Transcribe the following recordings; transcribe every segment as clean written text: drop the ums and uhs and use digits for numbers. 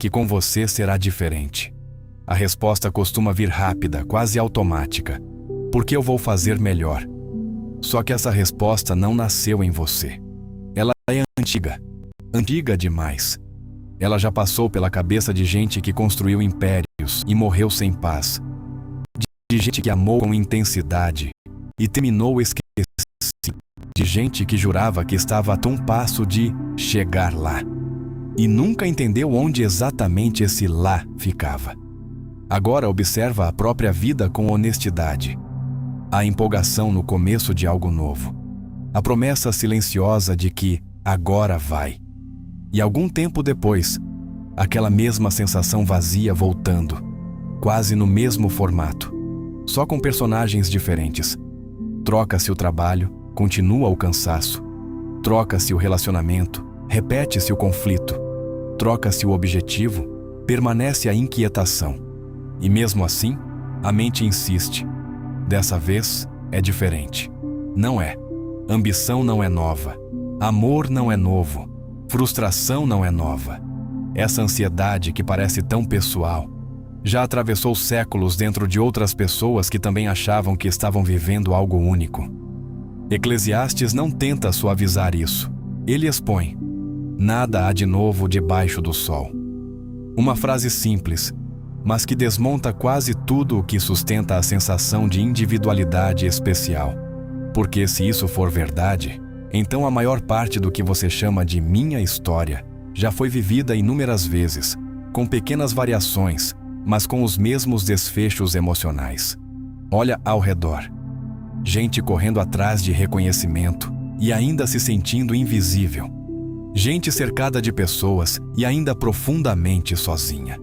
que com você será diferente. A resposta costuma vir rápida, quase automática. Porque eu vou fazer melhor. Só que essa resposta não nasceu em você. Ela é antiga demais. Ela já passou pela cabeça de gente que construiu impérios e morreu sem paz. De gente que amou com intensidade e terminou esquecido. De gente que jurava que estava a um passo de chegar lá. E nunca entendeu onde exatamente esse lá ficava. Agora observa a própria vida com honestidade. A empolgação no começo de algo novo. A promessa silenciosa de que agora vai. E algum tempo depois, aquela mesma sensação vazia voltando, quase no mesmo formato, só com personagens diferentes. Troca-se o trabalho, continua o cansaço. Troca-se o relacionamento, repete-se o conflito. Troca-se o objetivo, permanece a inquietação. E mesmo assim, a mente insiste. Dessa vez, é diferente. Não é. Ambição não é nova. Amor não é novo. Frustração não é nova. Essa ansiedade que parece tão pessoal já atravessou séculos dentro de outras pessoas que também achavam que estavam vivendo algo único. Eclesiastes não tenta suavizar isso. Ele expõe: nada há de novo debaixo do sol. Uma frase simples, mas que desmonta quase tudo o que sustenta a sensação de individualidade especial. Porque se isso for verdade, então a maior parte do que você chama de minha história já foi vivida inúmeras vezes, com pequenas variações, mas com os mesmos desfechos emocionais. Olha ao redor. Gente correndo atrás de reconhecimento e ainda se sentindo invisível. Gente cercada de pessoas e ainda profundamente sozinha.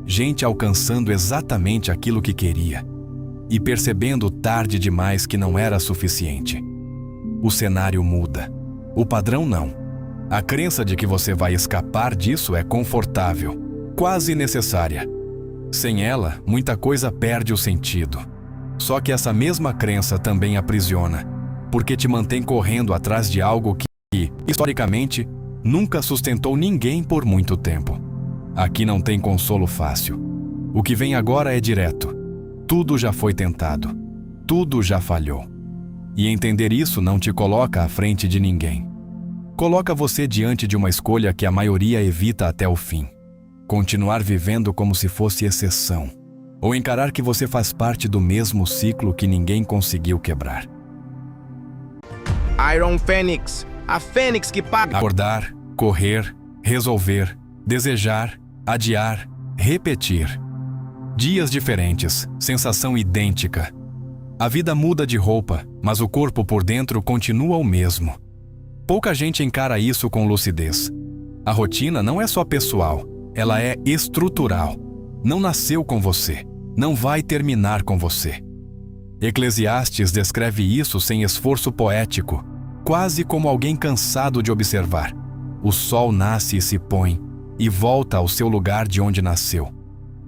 Gente alcançando exatamente aquilo que queria e percebendo tarde demais que não era suficiente. O cenário muda. O padrão não. A crença de que você vai escapar disso é confortável, quase necessária. Sem ela, muita coisa perde o sentido. Só que essa mesma crença também aprisiona, porque te mantém correndo atrás de algo que, historicamente, nunca sustentou ninguém por muito tempo. Aqui não tem consolo fácil. O que vem agora é direto. Tudo já foi tentado. Tudo já falhou. E entender isso não te coloca à frente de ninguém. Coloca você diante de uma escolha que a maioria evita até o fim. Continuar vivendo como se fosse exceção. Ou encarar que você faz parte do mesmo ciclo que ninguém conseguiu quebrar. Iron Fênix, a fênix que paga. Acordar, correr, resolver, desejar, adiar, repetir. Dias diferentes, sensação idêntica. A vida muda de roupa, mas o corpo por dentro continua o mesmo. Pouca gente encara isso com lucidez. A rotina não é só pessoal, ela é estrutural. Não nasceu com você, não vai terminar com você. Eclesiastes descreve isso sem esforço poético, quase como alguém cansado de observar. O sol nasce e se põe, e volta ao seu lugar de onde nasceu.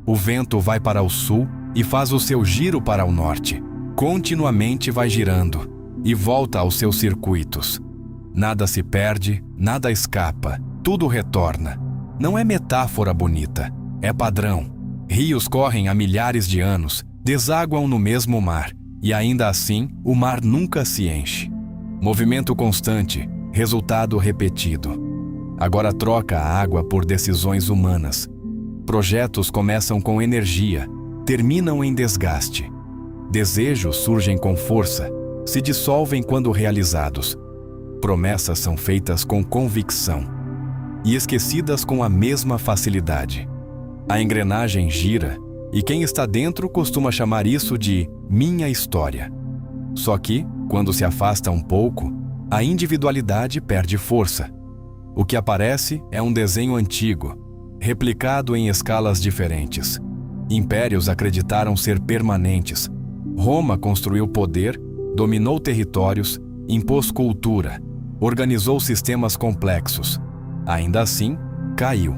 O vento vai para o sul e faz o seu giro para o norte. Continuamente vai girando, e volta aos seus circuitos. Nada se perde, nada escapa, tudo retorna. Não é metáfora bonita, é padrão. Rios correm há milhares de anos, desaguam no mesmo mar, e ainda assim, o mar nunca se enche. Movimento constante, resultado repetido. Agora troca a água por decisões humanas. Projetos começam com energia, terminam em desgaste. Desejos surgem com força, se dissolvem quando realizados. Promessas são feitas com convicção e esquecidas com a mesma facilidade. A engrenagem gira e quem está dentro costuma chamar isso de minha história. Só que, quando se afasta um pouco, a individualidade perde força. O que aparece é um desenho antigo, replicado em escalas diferentes. Impérios acreditaram ser permanentes. Roma construiu poder, dominou territórios, impôs cultura, organizou sistemas complexos. Ainda assim, caiu.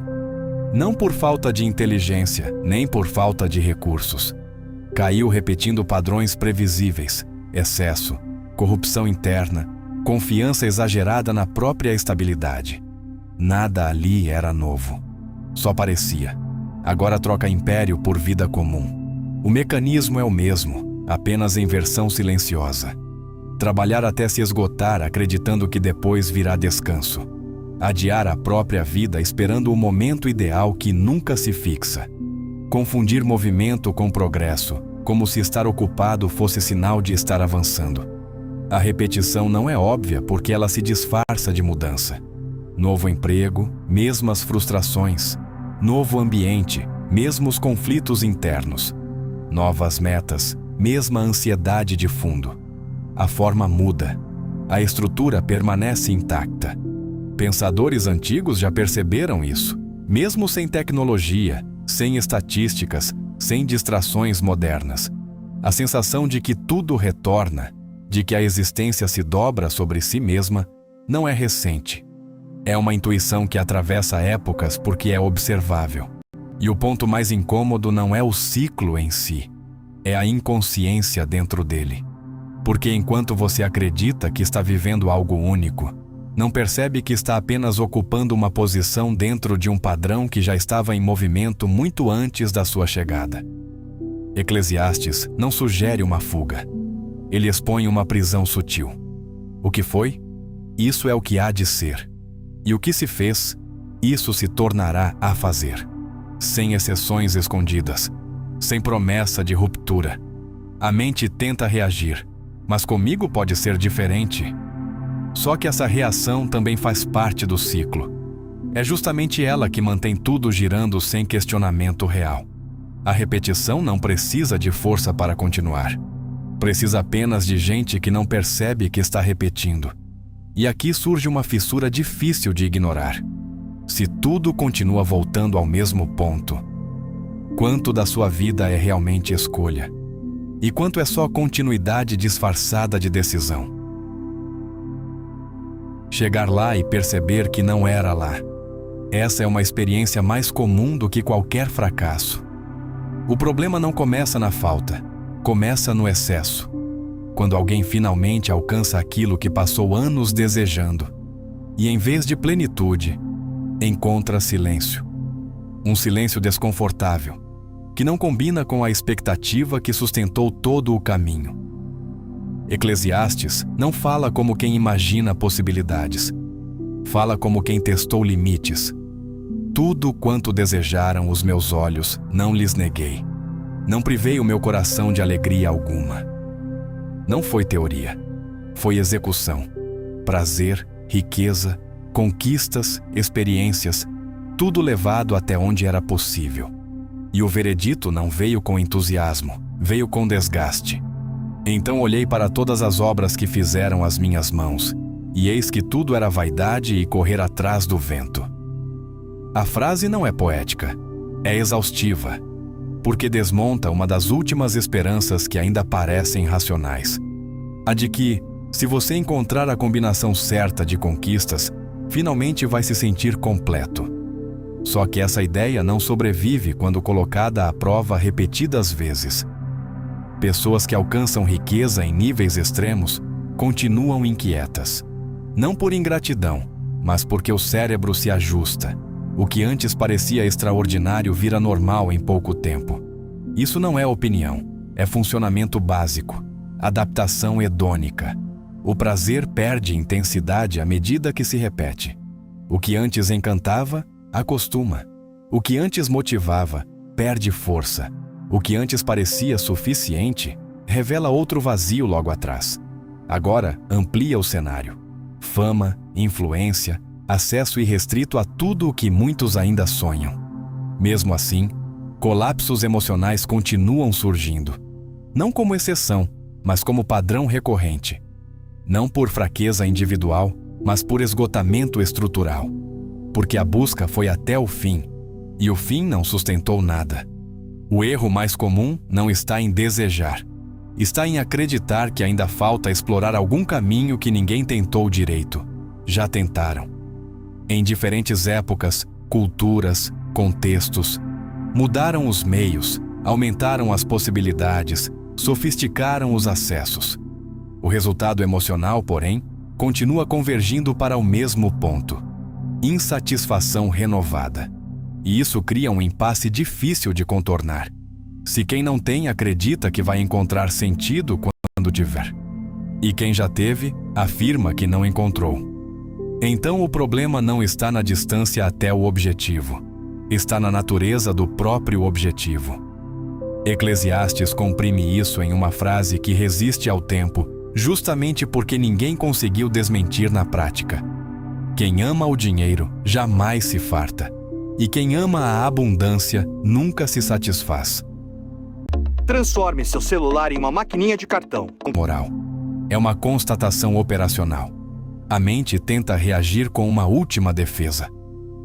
Não por falta de inteligência, nem por falta de recursos. Caiu repetindo padrões previsíveis, excesso, corrupção interna, confiança exagerada na própria estabilidade. Nada ali era novo. Só parecia. Agora troca império por vida comum. O mecanismo é o mesmo, apenas em versão silenciosa. Trabalhar até se esgotar acreditando que depois virá descanso. Adiar a própria vida esperando o momento ideal que nunca se fixa. Confundir movimento com progresso, como se estar ocupado fosse sinal de estar avançando. A repetição não é óbvia porque ela se disfarça de mudança. Novo emprego, mesmas frustrações. Novo ambiente, mesmos conflitos internos. Novas metas, mesma ansiedade de fundo. A forma muda. A estrutura permanece intacta. Pensadores antigos já perceberam isso. Mesmo sem tecnologia, sem estatísticas, sem distrações modernas. A sensação de que tudo retorna, de que a existência se dobra sobre si mesma, não é recente. É uma intuição que atravessa épocas porque é observável. E o ponto mais incômodo não é o ciclo em si, é a inconsciência dentro dele. Porque enquanto você acredita que está vivendo algo único, não percebe que está apenas ocupando uma posição dentro de um padrão que já estava em movimento muito antes da sua chegada. Eclesiastes não sugere uma fuga. Ele expõe uma prisão sutil. O que foi? Isso é o que há de ser. E o que se fez, isso se tornará a fazer. Sem exceções escondidas, sem promessa de ruptura. A mente tenta reagir, mas comigo pode ser diferente. Só que essa reação também faz parte do ciclo. É justamente ela que mantém tudo girando sem questionamento real. A repetição não precisa de força para continuar. Precisa apenas de gente que não percebe que está repetindo. E aqui surge uma fissura difícil de ignorar. Se tudo continua voltando ao mesmo ponto, quanto da sua vida é realmente escolha? E quanto é só continuidade disfarçada de decisão? Chegar lá e perceber que não era lá. Essa é uma experiência mais comum do que qualquer fracasso. O problema não começa na falta, começa no excesso. Quando alguém finalmente alcança aquilo que passou anos desejando, e em vez de plenitude, encontra silêncio. Um silêncio desconfortável, que não combina com a expectativa que sustentou todo o caminho. Eclesiastes não fala como quem imagina possibilidades. Fala como quem testou limites. Tudo quanto desejaram os meus olhos, não lhes neguei. Não privei o meu coração de alegria alguma. Não foi teoria, foi execução. Prazer, riqueza, conquistas, experiências, tudo levado até onde era possível. E o veredito não veio com entusiasmo, veio com desgaste. Então olhei para todas as obras que fizeram as minhas mãos, e eis que tudo era vaidade e correr atrás do vento. A frase não é poética, é exaustiva, porque desmonta uma das últimas esperanças que ainda parecem racionais. A de que, se você encontrar a combinação certa de conquistas, finalmente vai se sentir completo. Só que essa ideia não sobrevive quando colocada à prova repetidas vezes. Pessoas que alcançam riqueza em níveis extremos continuam inquietas. Não por ingratidão, mas porque o cérebro se ajusta. O que antes parecia extraordinário vira normal em pouco tempo. Isso não é opinião, é funcionamento básico, adaptação hedônica. O prazer perde intensidade à medida que se repete. O que antes encantava, acostuma. O que antes motivava, perde força. O que antes parecia suficiente, revela outro vazio logo atrás. Agora, amplia o cenário. Fama, influência, acesso irrestrito a tudo o que muitos ainda sonham. Mesmo assim, colapsos emocionais continuam surgindo. Não como exceção, mas como padrão recorrente. Não por fraqueza individual, mas por esgotamento estrutural. Porque a busca foi até o fim, e o fim não sustentou nada. O erro mais comum não está em desejar. Está em acreditar que ainda falta explorar algum caminho que ninguém tentou direito. Já tentaram. Em diferentes épocas, culturas, contextos, mudaram os meios, aumentaram as possibilidades, sofisticaram os acessos. O resultado emocional, porém, continua convergindo para o mesmo ponto. Insatisfação renovada. e isso cria um impasse difícil de contornar. Se quem não tem acredita que vai encontrar sentido quando tiver, e quem já teve afirma que não encontrou. Então o problema não está na distância até o objetivo, está na natureza do próprio objetivo. Eclesiastes comprime isso em uma frase que resiste ao tempo, justamente porque ninguém conseguiu desmentir na prática. Quem ama o dinheiro jamais se farta, e quem ama a abundância nunca se satisfaz. Transforme seu celular em uma maquininha de cartão. Moral. É uma constatação operacional. A mente tenta reagir com uma última defesa.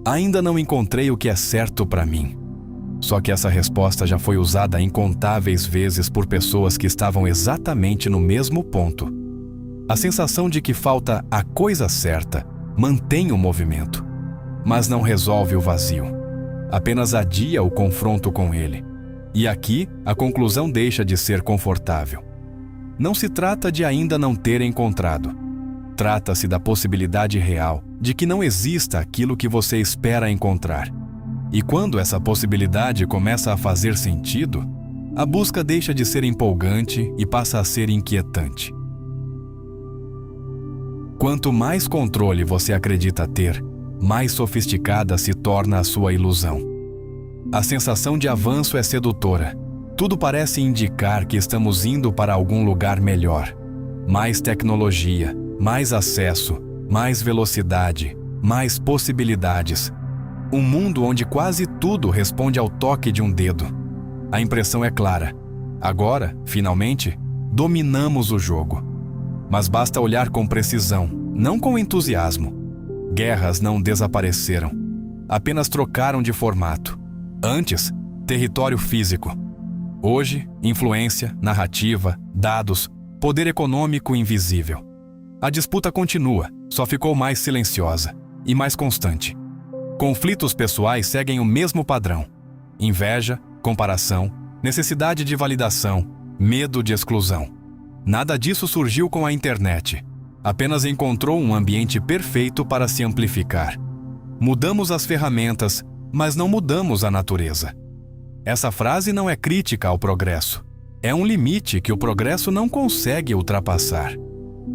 Ainda não encontrei o que é certo para mim. Só que essa resposta já foi usada incontáveis vezes por pessoas que estavam exatamente no mesmo ponto. A sensação de que falta a coisa certa mantém o movimento, mas não resolve o vazio. Apenas adia o confronto com ele. E aqui, a conclusão deixa de ser confortável. Não se trata de ainda não ter encontrado. Trata-se da possibilidade real de que não exista aquilo que você espera encontrar. E quando essa possibilidade começa a fazer sentido, a busca deixa de ser empolgante e passa a ser inquietante. Quanto mais controle você acredita ter, mais sofisticada se torna a sua ilusão. A sensação de avanço é sedutora. Tudo parece indicar que estamos indo para algum lugar melhor. Mais tecnologia, mais acesso, mais velocidade, mais possibilidades. Um mundo onde quase tudo responde ao toque de um dedo. A impressão é clara. Agora, finalmente, dominamos o jogo. Mas basta olhar com precisão, não com entusiasmo. Guerras não desapareceram. Apenas trocaram de formato. Antes, território físico. Hoje, influência, narrativa, dados, poder econômico invisível. A disputa continua, só ficou mais silenciosa e mais constante. Conflitos pessoais seguem o mesmo padrão: inveja, comparação, necessidade de validação, medo de exclusão. Nada disso surgiu com a internet. Apenas encontrou um ambiente perfeito para se amplificar. Mudamos as ferramentas, mas não mudamos a natureza. Essa frase não é crítica ao progresso. É um limite que o progresso não consegue ultrapassar.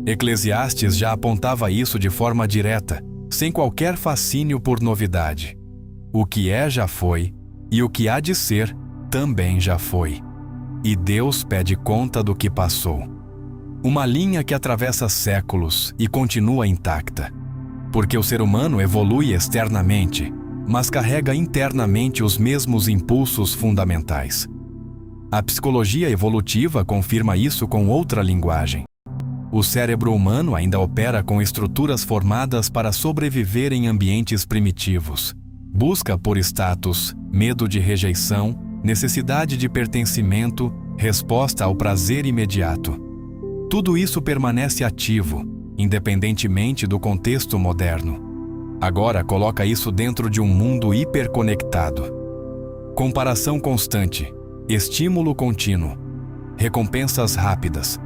Eclesiastes já apontava isso de forma direta, sem qualquer fascínio por novidade. O que é já foi, e o que há de ser também já foi. E Deus pede conta do que passou. Uma linha que atravessa séculos e continua intacta. Porque o ser humano evolui externamente, mas carrega internamente os mesmos impulsos fundamentais. A psicologia evolutiva confirma isso com outra linguagem. O cérebro humano ainda opera com estruturas formadas para sobreviver em ambientes primitivos. Busca por status, medo de rejeição, necessidade de pertencimento, resposta ao prazer imediato. Tudo isso permanece ativo, independentemente do contexto moderno. Agora coloca isso dentro de um mundo hiperconectado. Comparação constante, estímulo contínuo, recompensas rápidas.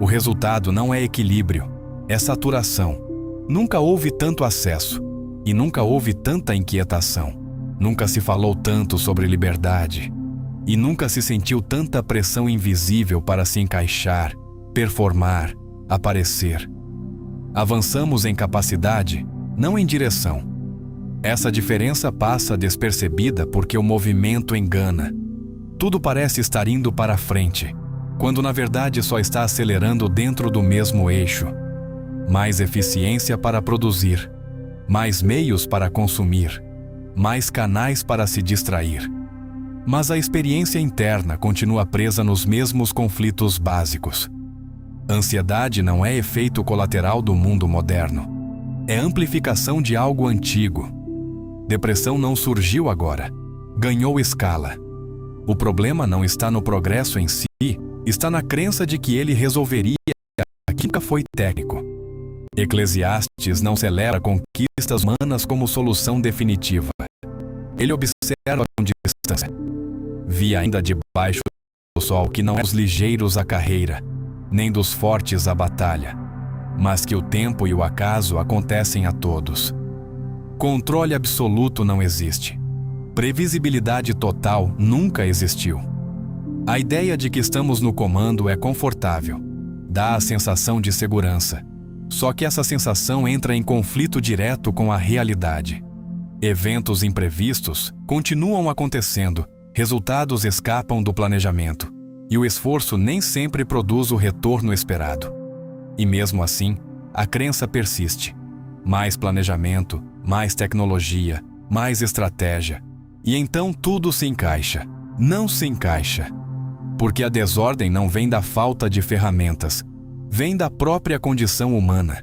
O resultado não é equilíbrio, é saturação. Nunca houve tanto acesso e nunca houve tanta inquietação. Nunca se falou tanto sobre liberdade e nunca se sentiu tanta pressão invisível para se encaixar, performar, aparecer. Avançamos em capacidade, não em direção. Essa diferença passa despercebida porque o movimento engana. Tudo parece estar indo para frente, quando na verdade só está acelerando dentro do mesmo eixo. Mais eficiência para produzir, mais meios para consumir, mais canais para se distrair. Mas a experiência interna continua presa nos mesmos conflitos básicos. Ansiedade não é efeito colateral do mundo moderno. É amplificação de algo antigo. Depressão não surgiu agora. Ganhou escala. O problema não está no progresso em si, está na crença de que ele resolveria aquilo que nunca foi técnico. Eclesiastes não celebra conquistas humanas como solução definitiva. Ele observa com distância. Vi ainda debaixo do sol que não é dos ligeiros a carreira, nem dos fortes a batalha, mas que o tempo e o acaso acontecem a todos. Controle absoluto não existe. Previsibilidade total nunca existiu. A ideia de que estamos no comando é confortável, dá a sensação de segurança. Só que essa sensação entra em conflito direto com a realidade. Eventos imprevistos continuam acontecendo, resultados escapam do planejamento, e o esforço nem sempre produz o retorno esperado. E mesmo assim, a crença persiste. Mais planejamento, mais tecnologia, mais estratégia. E então tudo se encaixa. Não se encaixa. Porque a desordem não vem da falta de ferramentas, vem da própria condição humana.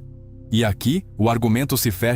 E aqui, o argumento se fecha